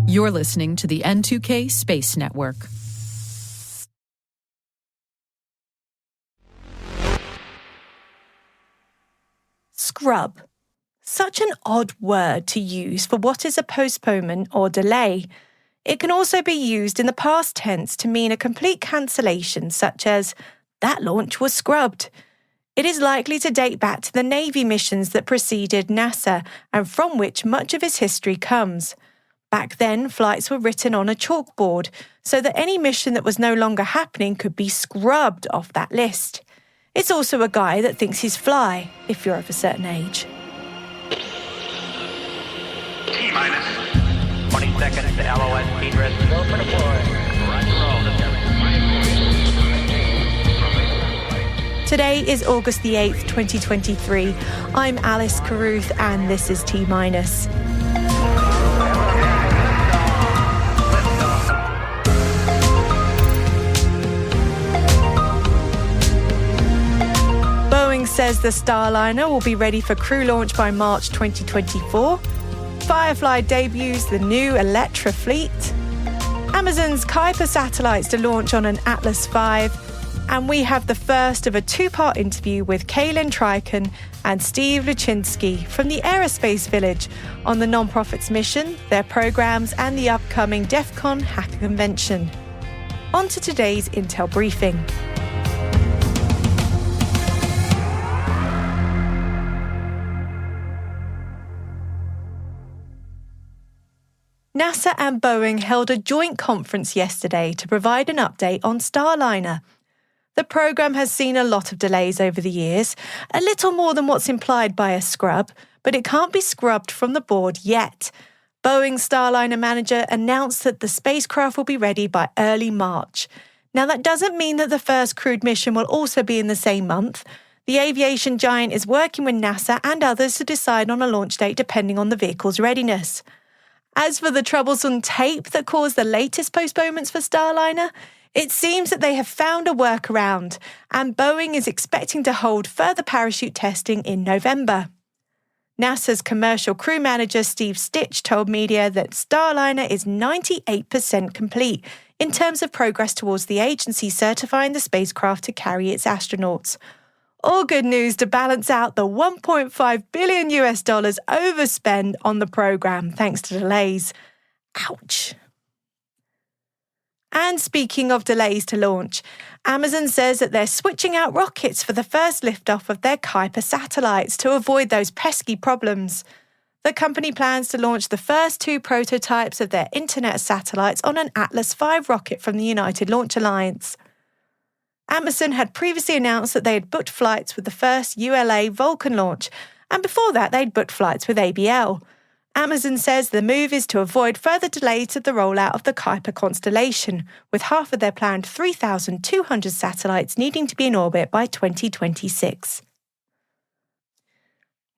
You're listening to the N2K Space Network. Scrub. Such an odd word to use for what is a postponement or delay. It can also be used in the past tense to mean a complete cancellation, such as, that launch was scrubbed. It is likely to date back to the Navy missions that preceded NASA and from which much of its history comes. Back then, flights were written on a chalkboard so that any mission that was no longer happening could be scrubbed off that list. It's also a guy that thinks he's fly, if you're of a certain age. T-minus 20 seconds to LOS speed rest. Go for deploy. Today is August the 8th, 2023. I'm Alice Carruth and this is T-minus. Boeing says the Starliner will be ready for crew launch by March 2024. Firefly debuts the new Elytra fleet. Amazon's Kuiper satellites to launch on an Atlas V. And we have the first of a two-part interview with Kaylin, Trychon and Steve Luczynski from the Aerospace Village on the non-profit's mission, their programs and the upcoming DEF CON Hacker Convention. On to today's Intel briefing. NASA and Boeing held a joint conference yesterday to provide an update on Starliner. The program has seen a lot of delays over the years, a little more than what's implied by a scrub, but it can't be scrubbed from the board yet. Boeing Starliner manager announced that the spacecraft will be ready by early March. Now, that doesn't mean that the first crewed mission will also be in the same month. The aviation giant is working with NASA and others to decide on a launch date depending on the vehicle's readiness. As for the troublesome tape that caused the latest postponements for Starliner, it seems that they have found a workaround, and Boeing is expecting to hold further parachute testing in November. NASA's commercial crew manager Steve Stitch told media that Starliner is 98% complete in terms of progress towards the agency certifying the spacecraft to carry its astronauts. All good news to balance out the $1.5 billion overspend on the program thanks to delays. Ouch. And speaking of delays to launch, Amazon says that they're switching out rockets for the first liftoff of their Kuiper satellites to avoid those pesky problems. The company plans to launch the first two prototypes of their Internet satellites on an Atlas V rocket from the United Launch Alliance. Amazon had previously announced that they had booked flights with the first ULA Vulcan launch, and before that they'd booked flights with ABL. Amazon says the move is to avoid further delays to the rollout of the Kuiper constellation, with half of their planned 3,200 satellites needing to be in orbit by 2026.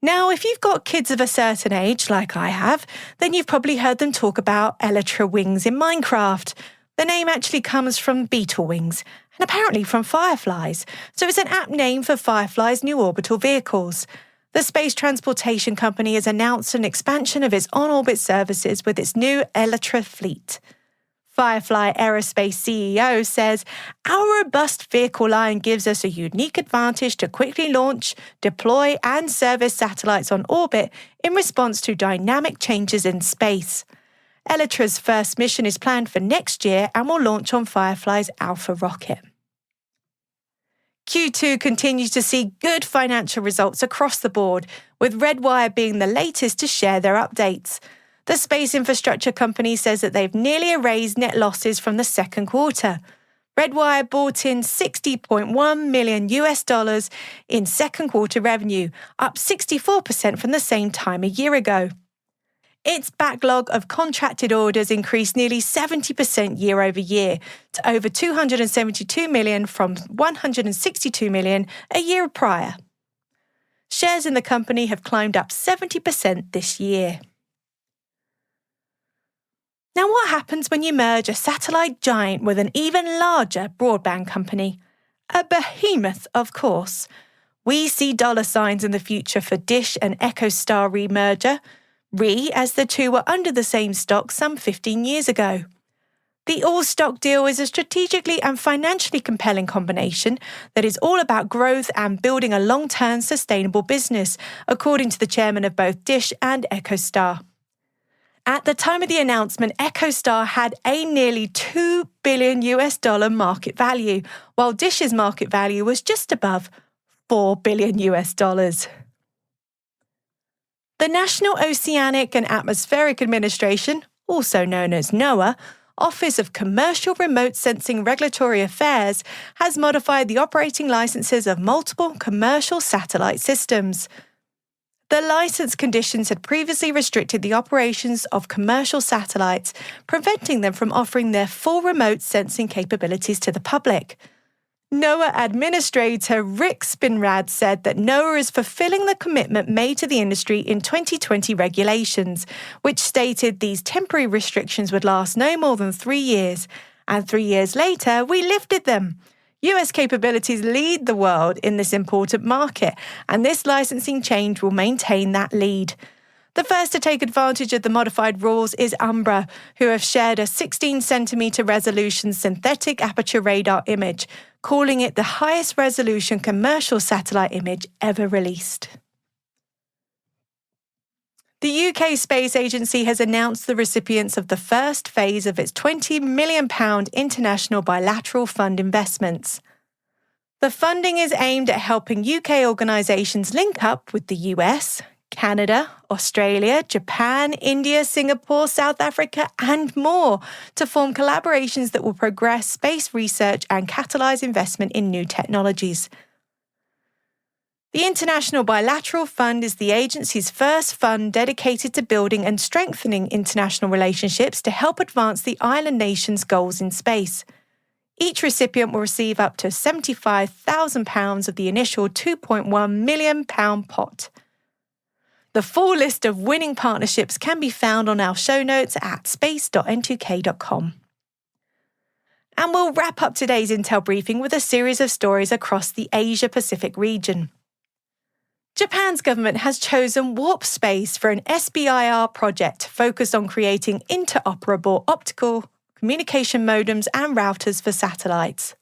Now, if you've got kids of a certain age, like I have, then you've probably heard them talk about Elytra wings in Minecraft. The name actually comes from beetle wings, and apparently from fireflies, so it's an apt name for Firefly's new orbital vehicles. The space transportation company has announced an expansion of its on-orbit services with its new Elytra fleet. Firefly Aerospace CEO says, "Our robust vehicle line gives us a unique advantage to quickly launch, deploy and service satellites on orbit in response to dynamic changes in space." Elytra's first mission is planned for next year and will launch on Firefly's Alpha rocket. Q2 continues to see good financial results across the board, with Redwire being the latest to share their updates. The space infrastructure company says that they've nearly erased net losses from the second quarter. Redwire brought in $60.1 million in second quarter revenue, up 64% from the same time a year ago. Its backlog of contracted orders increased nearly 70% year over year to over $272 million from $162 million a year prior. Shares in the company have climbed up 70% this year. Now, what happens when you merge a satellite giant with an even larger broadband company? A behemoth, of course. We see dollar signs in the future for Dish and EchoStar remerger. as the two were under the same stock some 15 years ago. The all-stock deal is a strategically and financially compelling combination that is all about growth and building a long-term sustainable business, according to the chairman of both Dish and EchoStar. At the time of the announcement, EchoStar had a nearly $2 billion market value, while Dish's market value was just above $4 billion. The National Oceanic and Atmospheric Administration, also known as NOAA, Office of Commercial Remote Sensing Regulatory Affairs, has modified the operating licenses of multiple commercial satellite systems. The license conditions had previously restricted the operations of commercial satellites, preventing them from offering their full remote sensing capabilities to the public. NOAA Administrator Rick Spinrad said that NOAA is fulfilling the commitment made to the industry in 2020 regulations, which stated these temporary restrictions would last no more than 3 years. And 3 years later, we lifted them. US capabilities lead the world in this important market, and this licensing change will maintain that lead. The first to take advantage of the modified rules is Umbra, who have shared a 16-centimeter resolution synthetic aperture radar image, calling it the highest resolution commercial satellite image ever released. The UK Space Agency has announced the recipients of the first phase of its £20 million international bilateral fund investments. The funding is aimed at helping UK organisations link up with the US, Canada, Australia, Japan, India, Singapore, South Africa, and more to form collaborations that will progress space research and catalyse investment in new technologies. The International Bilateral Fund is the agency's first fund dedicated to building and strengthening international relationships to help advance the island nation's goals in space. Each recipient will receive up to £75,000 of the initial £2.1 million pot. The full list of winning partnerships can be found on our show notes at space.n2k.com. And we'll wrap up today's Intel briefing with a series of stories across the Asia-Pacific region. Japan's government has chosen Warpspace for an SBIR project focused on creating interoperable optical communication modems and routers for satellites.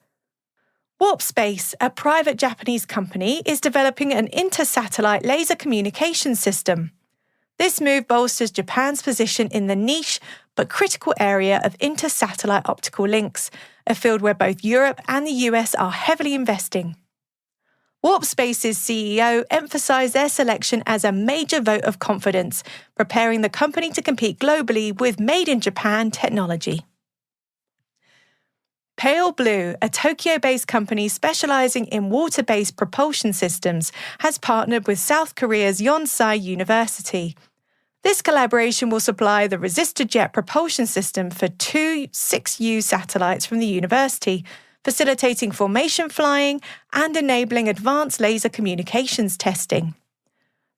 Warpspace, a private Japanese company, is developing an inter-satellite laser communication system. This move bolsters Japan's position in the niche but critical area of inter-satellite optical links, a field where both Europe and the US are heavily investing. Warpspace's CEO emphasised their selection as a major vote of confidence, preparing the company to compete globally with made-in-Japan technology. Pale Blue, a Tokyo-based company specialising in water-based propulsion systems, has partnered with South Korea's Yonsei University. This collaboration will supply the resistor-jet propulsion system for 2 6U satellites from the university, facilitating formation flying and enabling advanced laser communications testing.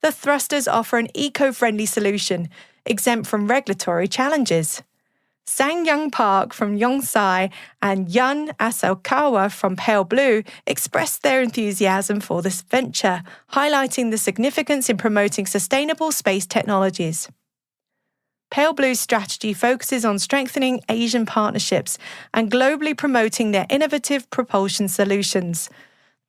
The thrusters offer an eco-friendly solution, exempt from regulatory challenges. Sang-Young Park from Yonsei and Yun Asakawa from Pale Blue expressed their enthusiasm for this venture, highlighting the significance in promoting sustainable space technologies. Pale Blue's strategy focuses on strengthening Asian partnerships and globally promoting their innovative propulsion solutions.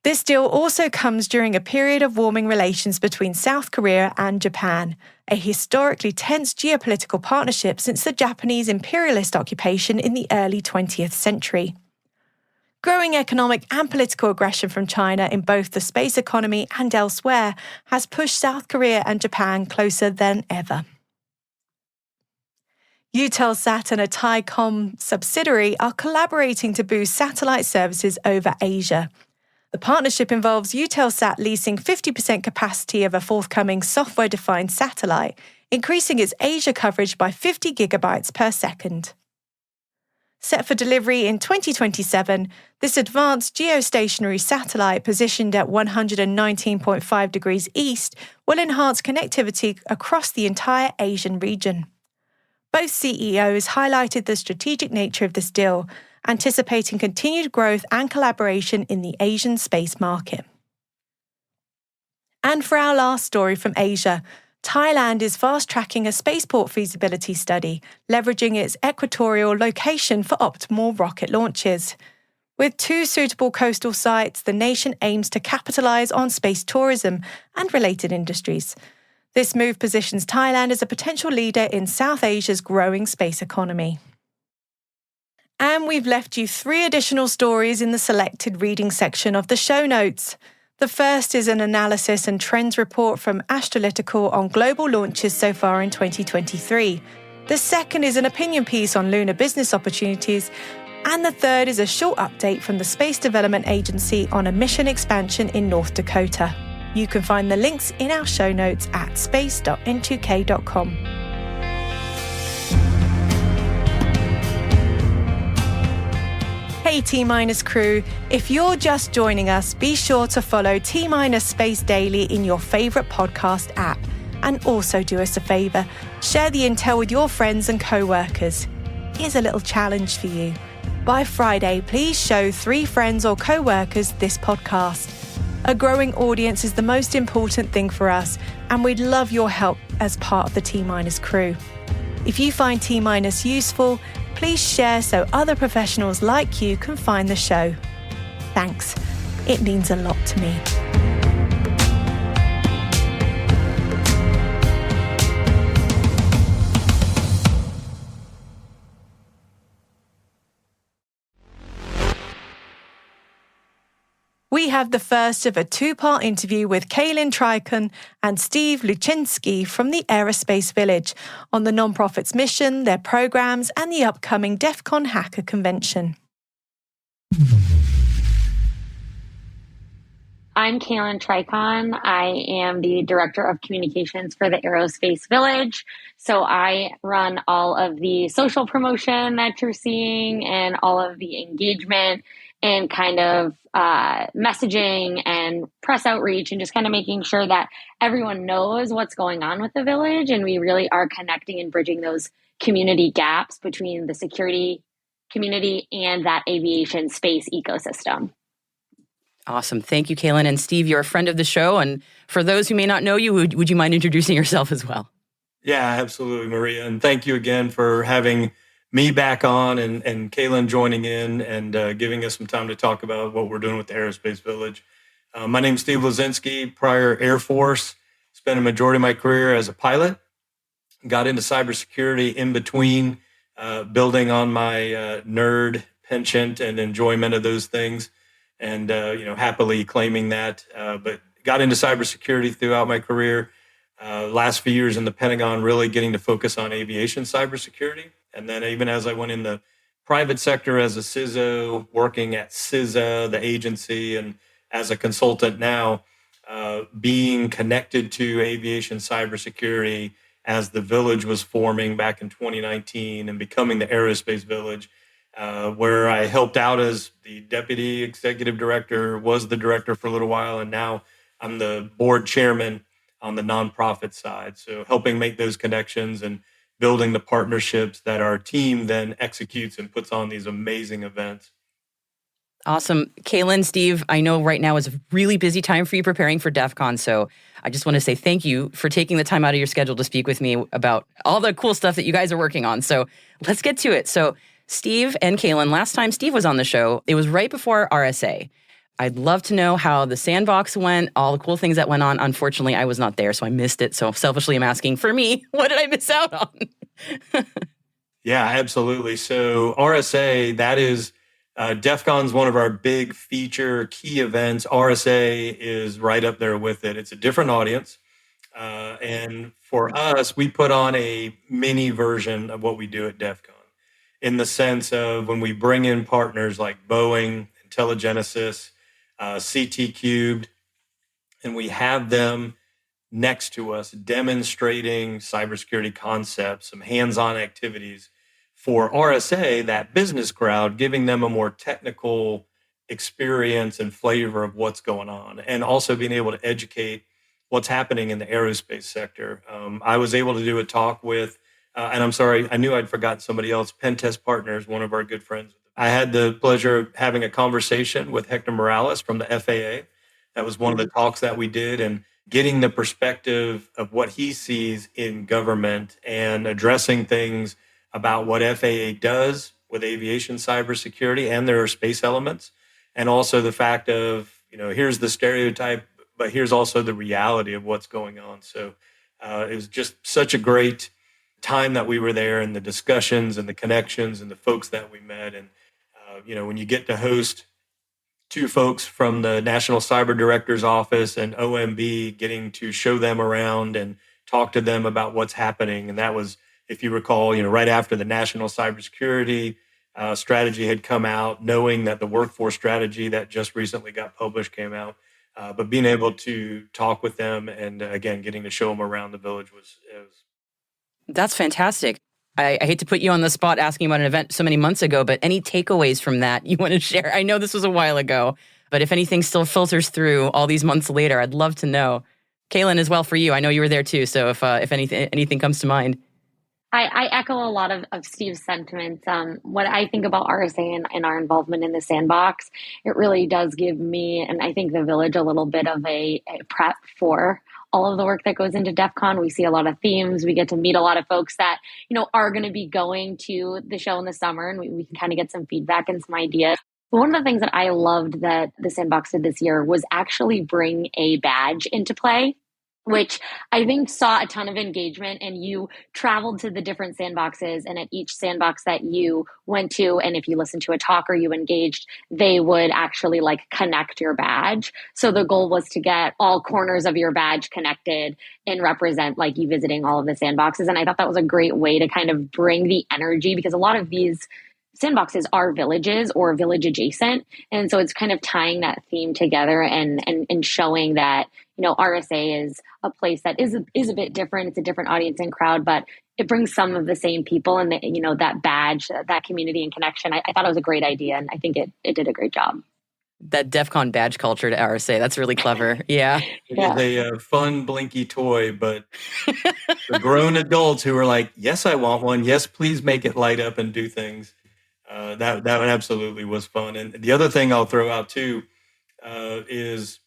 This deal also comes during a period of warming relations between South Korea and Japan, a historically tense geopolitical partnership since the Japanese imperialist occupation in the early 20th century. Growing economic and political aggression from China in both the space economy and elsewhere has pushed South Korea and Japan closer than ever. Eutelsat and a Trychon subsidiary are collaborating to boost satellite services over Asia. The partnership involves Eutelsat leasing 50% capacity of a forthcoming software-defined satellite, increasing its Asia coverage by 50 gigabytes per second. Set for delivery in 2027, this advanced geostationary satellite positioned at 119.5 degrees east will enhance connectivity across the entire Asian region. Both CEOs highlighted the strategic nature of this deal, anticipating continued growth and collaboration in the Asian space market. And for our last story from Asia, Thailand is fast-tracking a spaceport feasibility study, leveraging its equatorial location for optimal rocket launches. With 2 suitable coastal sites, the nation aims to capitalise on space tourism and related industries. This move positions Thailand as a potential leader in South Asia's growing space economy. And we've left you 3 additional stories in the selected reading section of the show notes. The first is an analysis and trends report from Astralytical on global launches so far in 2023. The second is an opinion piece on lunar business opportunities. And the third is a short update from the Space Development Agency on a mission expansion in North Dakota. You can find the links in our show notes at space.n2k.com. Hey T-Minus crew, if you're just joining us, be sure to follow T-Minus Space Daily in your favourite podcast app. And also do us a favour, share the intel with your friends and co-workers. Here's a little challenge for you. By Friday, please show 3 friends or co-workers this podcast. A growing audience is the most important thing for us, and we'd love your help as part of the T-Minus crew. If you find T-Minus useful, please share so other professionals like you can find the show. Thanks. It means a lot to me. We have the first of a 2-part interview with Kaylin Trychon and Steve Luczynski from the Aerospace Village on the nonprofit's mission, their programs, and the upcoming DEF CON Hacker Convention. I'm Kaylin Trychon. I am the Director of Communications for the Aerospace Village. So I run all of the social promotion that you're seeing and all of the engagement and kind of messaging and press outreach and just kind of making sure that everyone knows what's going on with the village. And we really are connecting and bridging those community gaps between the security community and that aviation space ecosystem. Awesome. Thank you, Kaylin. And Steve, you're a friend of the show. And for those who may not know you, would you mind introducing yourself as well? Yeah, absolutely, Maria. And thank you again for having me back on and Kaylin joining in and giving us some time to talk about what we're doing with the Aerospace Village. My name's Steve Luczynski, prior Air Force, spent a majority of my career as a pilot, got into cybersecurity in between, building on my nerd penchant and enjoyment of those things and, happily claiming that, but got into cybersecurity throughout my career. Last few years in the Pentagon, really getting to focus on aviation cybersecurity. And then even as I went in the private sector as a CISO, working at CISA, the agency, and as a consultant now, being connected to aviation cybersecurity as the village was forming back in 2019 and becoming the Aerospace Village, where I helped out as the deputy executive director, was the director for a little while, and now I'm the board chairman on the nonprofit side. So helping make those connections and building the partnerships that our team then executes and puts on these amazing events. Awesome. Kaylin, Steve, I know right now is a really busy time for you preparing for DEF CON, so I just want to say thank you for taking the time out of your schedule to speak with me about all the cool stuff that you guys are working on. So let's get to it. So Steve and Kaylin, last time Steve was on the show, it was right before RSA. I'd love to know how the sandbox went, all the cool things that went on. Unfortunately, I was not there, so I missed it. So selfishly, I'm asking for me, what did I miss out on? Yeah, absolutely. So RSA, that is DEF CON's one of our big feature key events. RSA is right up there with it. It's a different audience. And for us, we put on a mini version of what we do at DEF CON in the sense of when we bring in partners like Boeing, IntelliGenesis, CT Cubed, and we have them next to us demonstrating cybersecurity concepts, some hands-on activities for RSA, that business crowd, giving them a more technical experience and flavor of what's going on, and also being able to educate what's happening in the aerospace sector. I was able to do a talk with, and I'm sorry, I knew I'd forgotten somebody else, Pentest Partners, one of our good friends. I had the pleasure of having a conversation with Hector Morales from the FAA. That was one of the talks that we did, and getting the perspective of what he sees in government and addressing things about what FAA does with aviation cybersecurity and their space elements, and also the fact of, here's the stereotype, but here's also the reality of what's going on. So it was just such a great time that we were there, and the discussions and the connections and the folks that we met. And, when you get to host two folks from the National Cyber Director's Office and OMB, getting to show them around and talk to them about what's happening. And that was, if you recall, right after the National Cybersecurity strategy had come out, knowing that the workforce strategy that just recently got published came out. But being able to talk with them and, again, getting to show them around the village was. That's fantastic. I hate to put you on the spot asking about an event so many months ago, but any takeaways from that you want to share? I know this was a while ago, but if anything still filters through all these months later, I'd love to know. Kaylin, as well for you. I know you were there too, so if anything comes to mind. I echo a lot of Steve's sentiments. What I think about RSA and our involvement in the sandbox, it really does give me, and I think the village, a little bit of a prep for all of the work that goes into DEF CON. We see a lot of themes. We get to meet a lot of folks that, are going to be going to the show in the summer, and we can kind of get some feedback and some ideas. One of the things that I loved that the Sandbox did this year was actually bring a badge into play, which I think saw a ton of engagement. And you traveled to the different sandboxes, and at each sandbox that you went to, and if you listened to a talk or you engaged, they would actually connect your badge. So the goal was to get all corners of your badge connected and represent you visiting all of the sandboxes. And I thought that was a great way to kind of bring the energy, because a lot of these sandboxes are villages or village adjacent. And so it's kind of tying that theme together and showing that, RSA is a place that is a bit different. It's a different audience and crowd, but it brings some of the same people, and that badge, that community and connection. I thought it was a great idea, and I think it did a great job. That DEF CON badge culture to RSA, that's really clever. Yeah. It is a fun, blinky toy, but the grown adults who are like, yes, I want one. Yes, please make it light up and do things. That absolutely was fun. And the other thing I'll throw out too is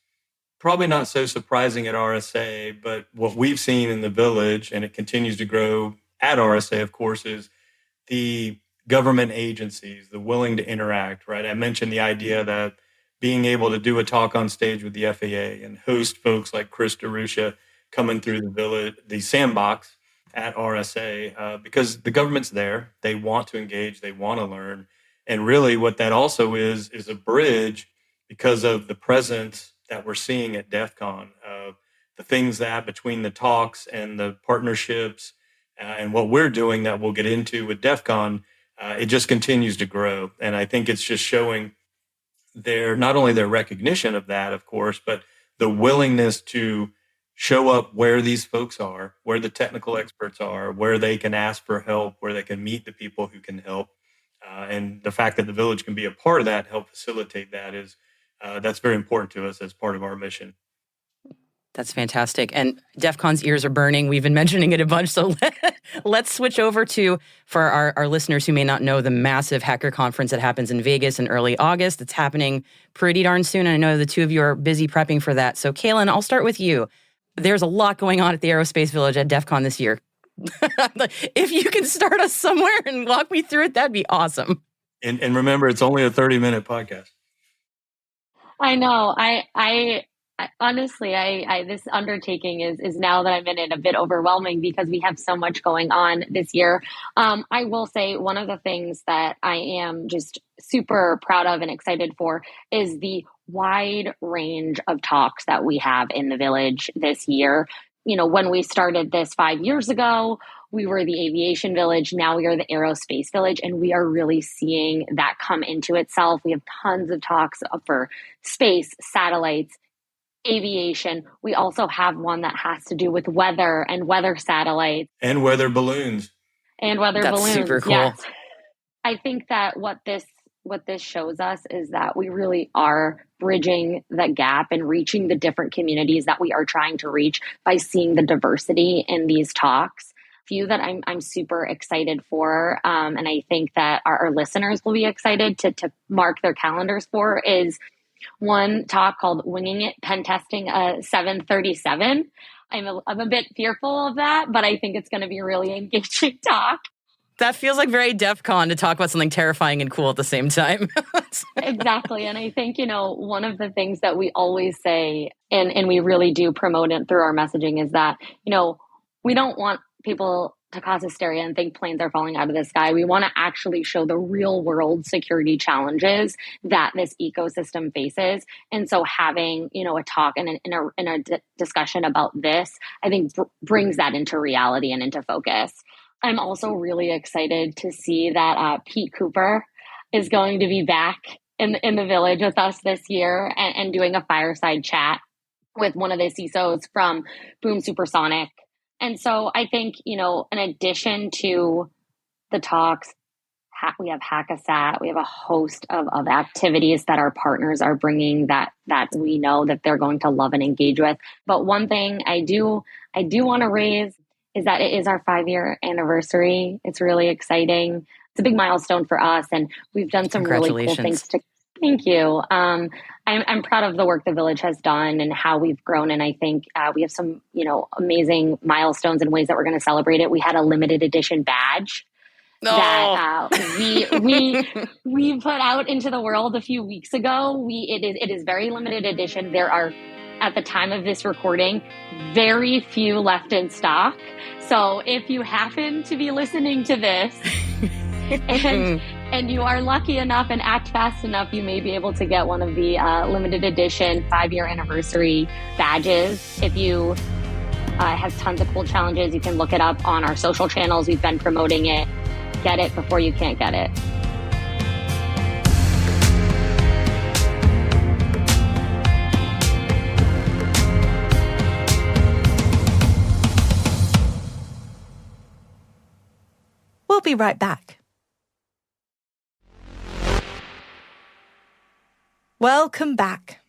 probably not so surprising at RSA, but what we've seen in the village, and it continues to grow at RSA, of course, is the government agencies, the willing to interact, right? I mentioned the idea that being able to do a talk on stage with the FAA and host folks like Chris DeRusha coming through the village, the sandbox at RSA, because the government's there. They want to engage. They want to learn. And really what that also is a bridge, because of the presence that we're seeing at DEF CON, the things that between the talks and the partnerships and what we're doing that we'll get into with DEF CON, it just continues to grow. And I think it's just showing not only their recognition of that, of course, but the willingness to show up where these folks are, where the technical experts are, where they can ask for help, where they can meet the people who can help. And the fact that the village can be a part of that, help facilitate that, is that's very important to us as part of our mission. That's fantastic. And DEF CON's ears are burning. We've been mentioning it a bunch. So let's switch over to, for our listeners who may not know, the massive hacker conference that happens in Vegas in early August. It's happening pretty darn soon. I know the two of you are busy prepping for that. So Kaylin, I'll start with you. There's a lot going on at the Aerospace Village at DEF CON this year. If you can start us somewhere and walk me through it, that'd be awesome. And remember, it's only a 30-minute podcast. I know. I honestly, this undertaking is now that I'm in it a bit overwhelming because we have so much going on this year. I will say one of the things that I am just super proud of and excited for is the wide range of talks that we have in the village this year. When we started this 5 years ago, we were the aviation village. Now we are the aerospace village, and we are really seeing that come into itself. We have tons of talks for space, satellites, aviation. We also have one that has to do with weather and weather satellites. And weather balloons. That's super cool. Yes. I think that what this shows us is that we really are bridging the gap and reaching the different communities that we are trying to reach by seeing the diversity in these talks. Few that I'm super excited for, and I think that our listeners will be excited to mark their calendars for, is one talk called Winging It, Pen Testing 737. I'm a bit fearful of that, but I think it's going to be a really engaging talk. That feels like very DEF CON to talk about something terrifying and cool at the same time. Exactly. And I think, one of the things that we always say, and we really do promote it through our messaging, is that, we don't want people to cause hysteria and think planes are falling out of the sky. We want to actually show the real world security challenges that this ecosystem faces. And so having, a talk and a discussion about this, I think brings that into reality and into focus. I'm also really excited to see that Pete Cooper is going to be back in the village with us this year and doing a fireside chat with one of the CISOs from Boom Supersonic. And so I think, in addition to the talks, we have Hackasat, we have a host of activities that our partners are bringing that we know that they're going to love and engage with. But one thing I do want to raise is that it is our 5-year anniversary. It's really exciting. It's a big milestone for us, and we've done some really cool things Thank you. I'm proud of the work the village has done and how we've grown. And I think we have some, amazing milestones and ways that we're going to celebrate it. We had a limited edition badge that we put out into the world a few weeks ago. It is very limited edition. There are, at the time of this recording, very few left in stock. So if you happen to be listening to this and you are lucky enough and act fast enough, you may be able to get one of the limited edition 5-year anniversary badges. If you have tons of cool challenges, you can look it up on our social channels. We've been promoting it. Get it before you can't get it. We'll be right back. Welcome back.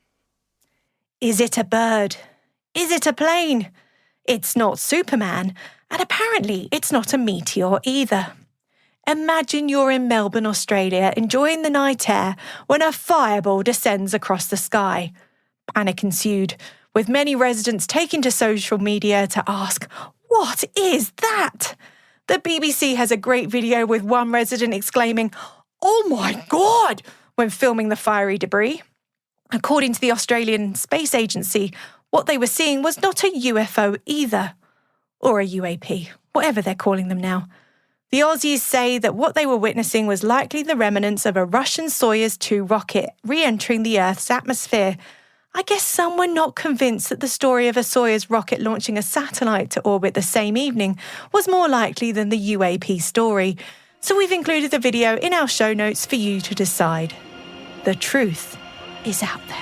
Is it a bird? Is it a plane? It's not Superman, and apparently it's not a meteor either. Imagine you're in Melbourne, Australia, enjoying the night air when a fireball descends across the sky. Panic ensued, with many residents taking to social media to ask, "What is that?" The BBC has a great video with one resident exclaiming, "Oh my God!" when filming the fiery debris. According to the Australian Space Agency, what they were seeing was not a UFO either, or a UAP, whatever they're calling them now. The Aussies say that what they were witnessing was likely the remnants of a Russian Soyuz 2 rocket re-entering the Earth's atmosphere. I guess some were not convinced that the story of a Soyuz rocket launching a satellite to orbit the same evening was more likely than the UAP story. So we've included the video in our show notes for you to decide. The truth is out there.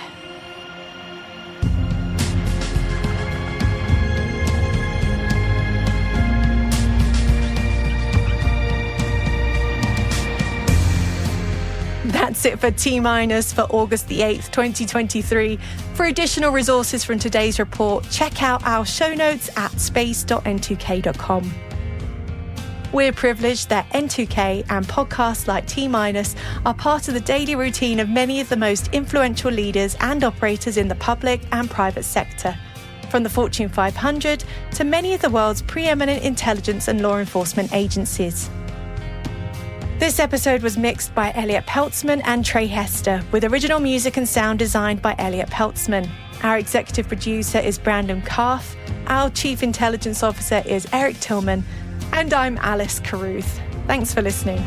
That's it for T-Minus for August the 8th, 2023. For additional resources from today's report, check out our show notes at space.n2k.com. We're privileged that N2K and podcasts like T-Minus are part of the daily routine of many of the most influential leaders and operators in the public and private sector, from the Fortune 500 to many of the world's preeminent intelligence and law enforcement agencies. This episode was mixed by Elliot Peltzman and Trey Hester, with original music and sound designed by Elliot Peltzman. Our executive producer is Brandon Karth, our chief intelligence officer is Eric Tillman, and I'm Alice Carruth. Thanks for listening.